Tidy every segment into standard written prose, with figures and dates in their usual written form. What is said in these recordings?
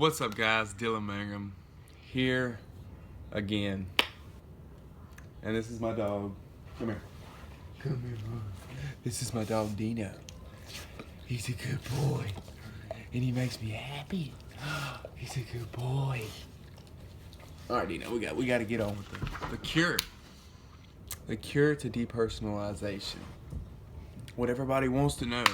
What's up, guys? Dylan Mangum here again. And this is my dog. Come here. Come here, boy. This is my dog, Dino. He's a good boy. And he makes me happy. He's a good boy. Alright, Dino, we got to get on with the cure. The cure to depersonalization. What everybody wants to know.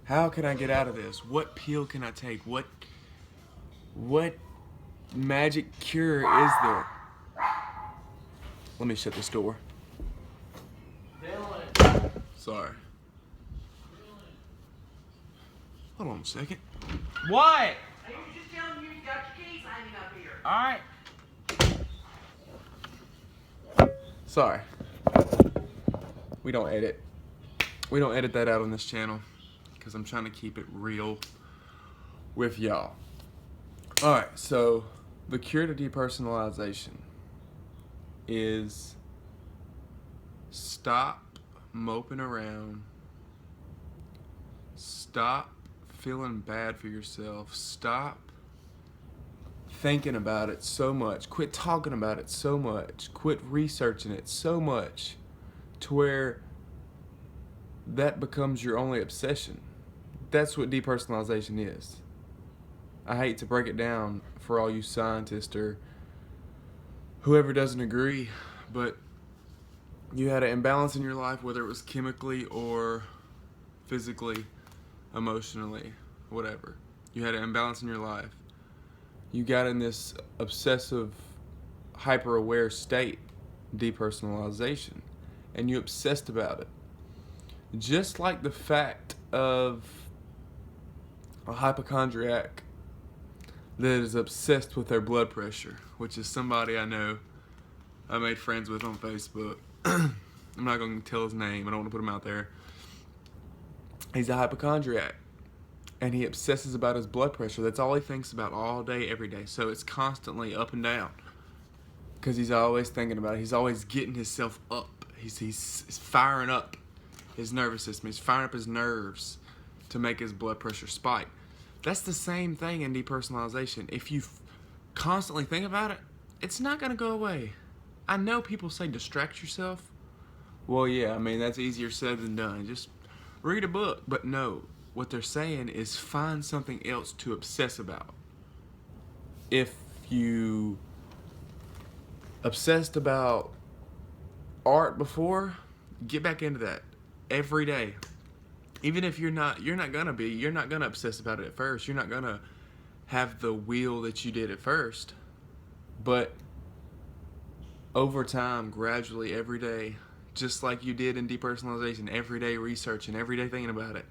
How can I get out of this? What pill can I take? What magic cure is there? Let me shut this door. Sorry. Hold on a second. What? I was just telling you got your keys hanging up here. Alright. Sorry. We don't edit. We don't edit that out on this channel because I'm trying to keep it real with y'all. Alright, so the cure to depersonalization is stop moping around. Stop feeling bad for yourself. Stop thinking about it so much. Quit talking about it so much. Quit researching it so much to where that becomes your only obsession. That's what depersonalization is. I hate to break it down for all you scientists or whoever doesn't agree, but you had an imbalance in your life, whether it was chemically or physically, emotionally, whatever. You had an imbalance in your life. You got in this obsessive, hyper-aware state, depersonalization, and you obsessed about it. Just like the fact of a hypochondriac that is obsessed with their blood pressure, which is somebody I know I made friends with on Facebook. I'm not going to tell his name. I don't want to put him out there. He's a hypochondriac, and he obsesses about his blood pressure. That's all he thinks about all day, every day. So it's constantly up and down because he's always thinking about it. He's always getting himself up. He's firing up his nervous system. He's firing up his nerves to make his blood pressure spike. That's the same thing in depersonalization. If you constantly think about it, it's not going to go away. I know people say distract yourself. Well, yeah, I mean, that's easier said than done. Just read a book. But no, what they're saying is find something else to obsess about. If you obsessed about art before, get back into that every day. Even if you're not gonna obsess about it at first. You're not gonna have the wheel that you did at first. But over time, gradually, every day, just like you did in depersonalization, every day researching, every day thinking about it,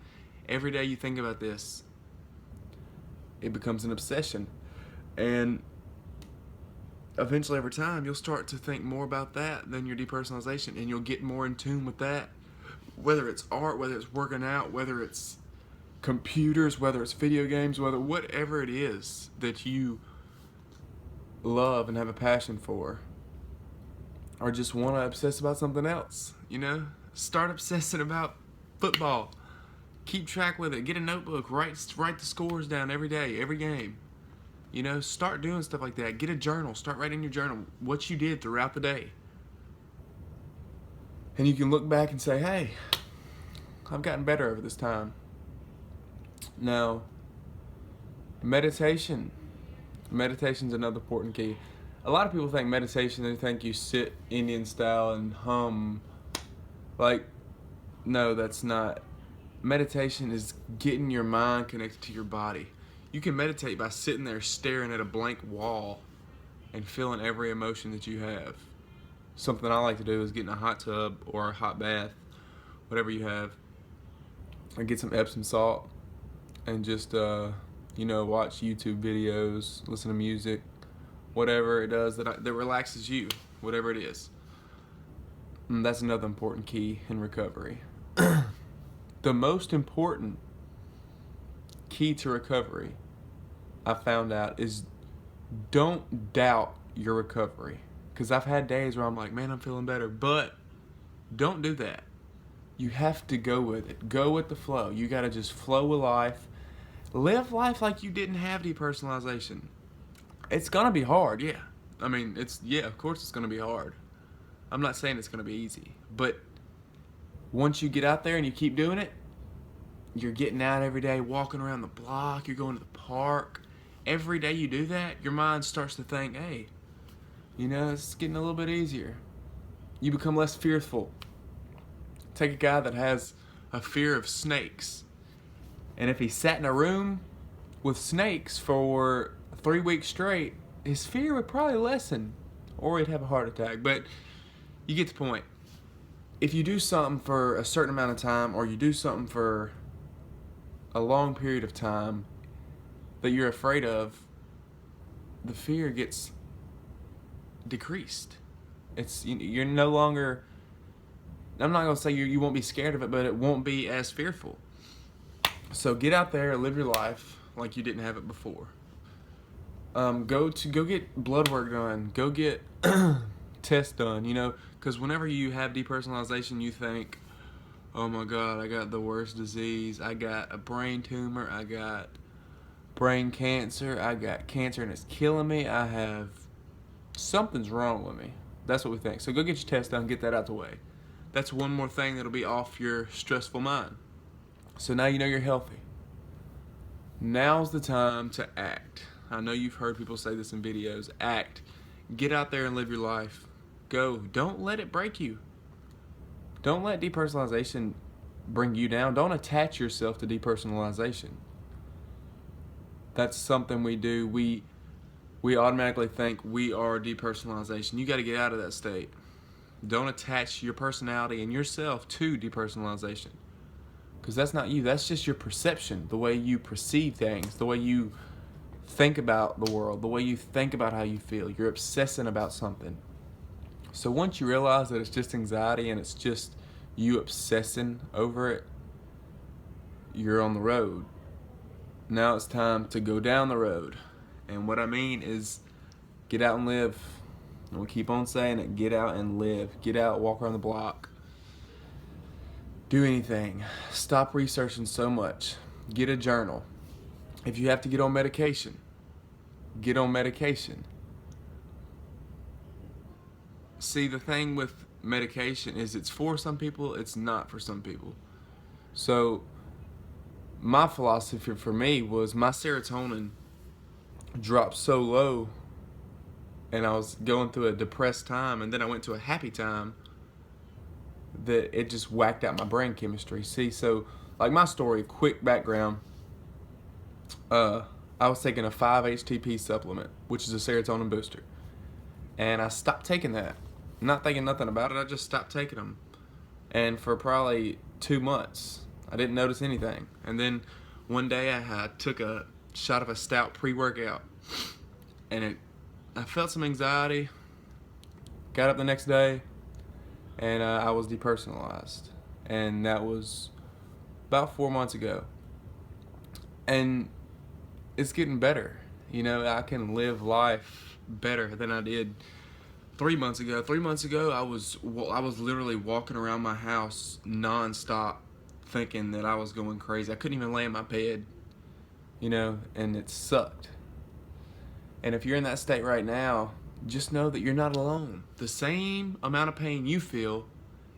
every day you think about this, it becomes an obsession. And eventually, over time, you'll start to think more about that than your depersonalization, and you'll get more in tune with that. Whether it's art, whether it's working out, whether it's computers, whether it's video games, whatever it is that you love and have a passion for, or just want to obsess about something else, start obsessing about football. Keep track with it. Get a notebook. Write the scores down every day, every game. Start doing stuff like that. Get a journal. Start writing in your journal what you did throughout the day. And you can look back and say, hey, I've gotten better over this time. Now, meditation's another important key. A lot of people think meditation, they think you sit Indian style and hum. No, that's not. Meditation is getting your mind connected to your body. You can meditate by sitting there staring at a blank wall and feeling every emotion that you have. Something I like to do is get in a hot tub or a hot bath, whatever you have, and get some Epsom salt and just, watch YouTube videos, listen to music, whatever it does that relaxes you, whatever it is. And that's another important key in recovery. The most important key to recovery, I found out, is don't doubt your recovery. Because I've had days where I'm like, man, I'm feeling better. But don't do that. You have to go with it. Go with the flow. You got to just flow with life Live life like you didn't have depersonalization. It's gonna be hard, yeah. I mean, of course it's gonna be hard. I'm not saying it's gonna be easy, but once you get out there and you keep doing it, you're getting out every day, walking around the block, you're going to the park. Every day you do that, your mind starts to think, hey, it's getting a little bit easier. You become less fearful. Take a guy that has a fear of snakes, and if he sat in a room with snakes for 3 weeks straight, his fear would probably lessen, or he'd have a heart attack. But you get the point. If you do something for a certain amount of time, or you do something for a long period of time that you're afraid of, the fear gets decreased. You're no longer, I'm not going to say you won't be scared of it, but it won't be as fearful. So get out there, live your life like you didn't have it before. Go get blood work done. Go get tests done, because whenever you have depersonalization, you think, oh my God, I got the worst disease. I got a brain tumor. I got brain cancer. I got cancer and it's killing me. Something's wrong with me. That's what we think. So go get your test done, get that out the way. That's one more thing that'll be off your stressful mind. So now you know you're healthy. Now's the time to act. I know you've heard people say this in videos. Act. Get out there and live your life. Go. Don't let it break you. Don't let depersonalization bring you down. Don't attach yourself to depersonalization. That's something we do. We automatically think we are depersonalization. You got to get out of that state. Don't attach your personality and yourself to depersonalization, because that's not you. That's just your perception, the way you perceive things, the way you think about the world, the way you think about how you feel. You're obsessing about something. So once you realize that it's just anxiety and it's just you obsessing over it, you're on the road. Now it's time to go down the road. And what I mean is get out and live. And we'll keep on saying it. Get out and live. Get out, walk around the block. Do anything. Stop researching so much. Get a journal. If you have to get on medication, get on medication. See, the thing with medication is it's for some people, it's not for some people. So my philosophy for me was my serotonin dropped so low, and I was going through a depressed time, and then I went to a happy time, that it just whacked out my brain chemistry. See, so like my story, quick background, I was taking a 5-HTP supplement, which is a serotonin booster, and I stopped taking that. Not thinking nothing about it, I just stopped taking them. And for probably 2 months, I didn't notice anything. And then one day I took a shot of a stout pre-workout, and I felt some anxiety. Got up the next day, and I was depersonalized. And that was about 4 months ago. And it's getting better. I can live life better than I did 3 months ago. 3 months ago, I was literally walking around my house nonstop, thinking that I was going crazy. I couldn't even lay in my bed, and it sucked. And if you're in that state right now, just know that you're not alone. The same amount of pain you feel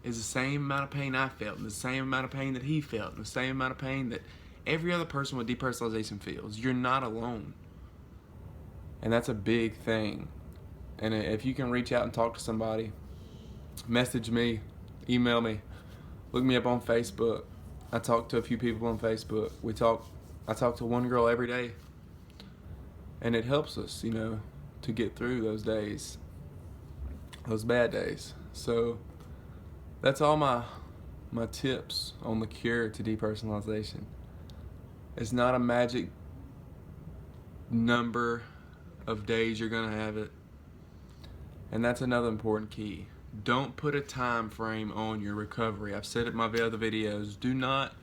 is the same amount of pain I felt, and the same amount of pain that he felt, and the same amount of pain that every other person with depersonalization feels. You're not alone. And that's a big thing. And if you can reach out and talk to somebody, message me, email me, look me up on Facebook. I talk to a few people on Facebook. I talk to one girl every day. And it helps us, to get through those days, those bad days. So that's all my tips on the cure to depersonalization. It's not a magic number of days you're going to have it. And that's another important key. Don't put a time frame on your recovery. I've said it in my other videos. Do not,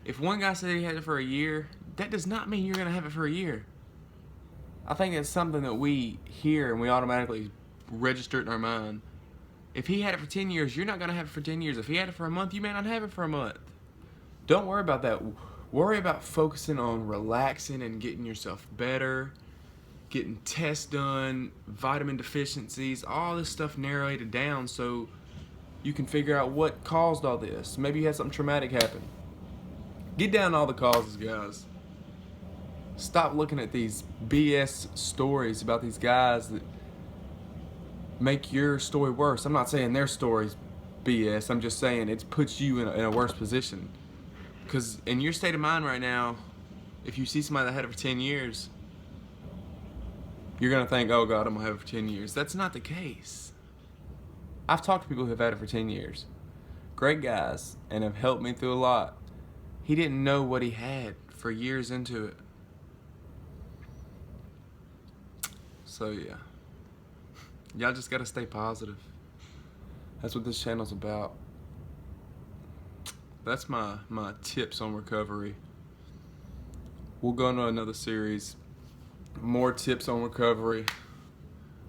if one guy said he had it for a year, that does not mean you're going to have it for a year. I think it's something that we hear and we automatically register it in our mind. If he had it for 10 years, you're not going to have it for 10 years. If he had it for a month, you may not have it for a month. Don't worry about that. Worry about focusing on relaxing and getting yourself better, getting tests done, vitamin deficiencies, all this stuff narrated down so you can figure out what caused all this. Maybe you had something traumatic happen. Get down all the causes, guys. Stop looking at these BS stories about these guys that make your story worse. I'm not saying their story's BS. I'm just saying it puts you in a worse position. Because in your state of mind right now, if you see somebody that had it for 10 years, you're going to think, oh God, I'm going to have it for 10 years. That's not the case. I've talked to people who have had it for 10 years. Great guys, and have helped me through a lot. He didn't know what he had for years into it. So yeah. Y'all just got to stay positive. That's what this channel's about. That's my tips on recovery. We'll go into another series. More tips on recovery.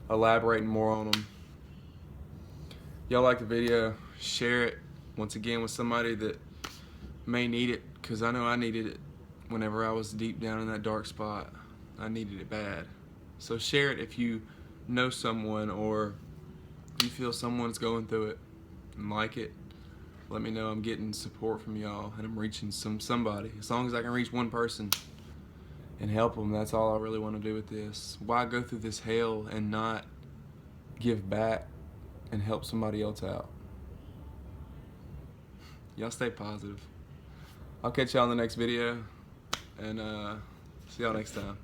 Elaborating more on them. Y'all like the video, share it once again with somebody that may need it, because I know I needed it whenever I was deep down in that dark spot. I needed it bad. So share it if you know someone or you feel someone's going through it and like it. Let me know I'm getting support from y'all and I'm reaching somebody. As long as I can reach one person and help them, that's all I really want to do with this. Why go through this hell and not give back and help somebody else out? Y'all stay positive. I'll catch y'all in the next video, and see y'all next time.